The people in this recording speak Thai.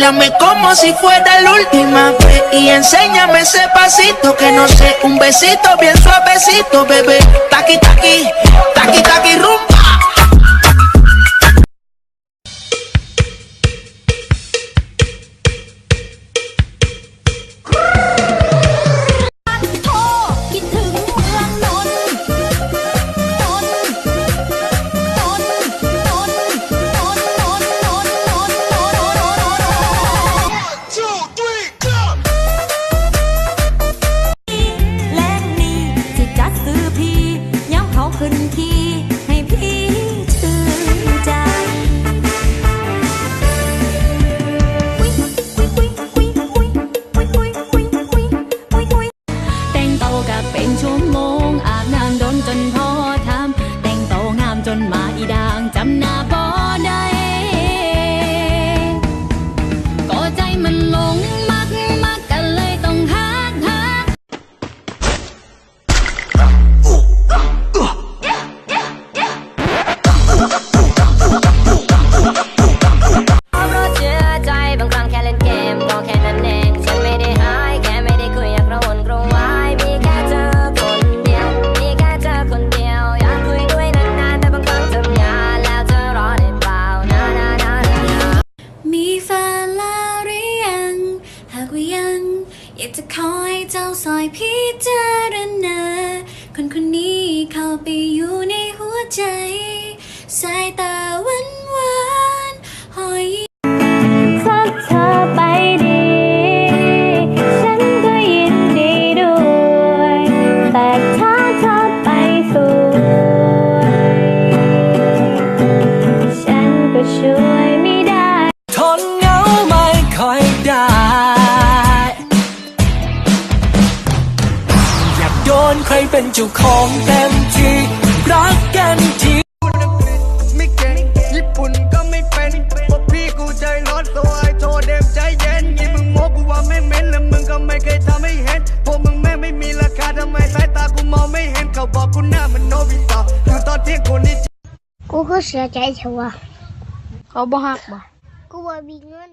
Bailame como si fuera la última vez y enséñame ese pasito que no sé, un besito bien suavecito, bebé. Taqui, taqui, taqui, taqui, rumba.อยากจะขอให้เจ้าซอยพิจารณาคนคนนี้เข้าไปอยู่ในหัวใจสายตาหวานหวานหอยถ้าเธอไปดีฉันก็ยินดีด้วยแต่ถ้าเธอไปสวยฉันก็ช่วยไม่ได้ทนเหงาไม่ค่อยได้โดนใครเป็นเจ้าของเต็มที่รักกันทีไม่เก่งญี่ปุ่นก็ไม่เป็นพวกพี่กูใจร้อนตัวไอ้โทษเดมใจเย็นยิ่งมึงโม้กูว่าไม่เหม็นแล้วมึงก็ไม่เคยทำให้เห็นพวกมึงแม่ไม่มีราคาทำไมสายตากูมองไม่เห็นเขาบอกกูหน้ามันโนบิตะอยู่ตอนเที่ยงคนนี้กูก็เสียใจเถอะวะเขาบ่ฮักบ่กูว่ามีเงิน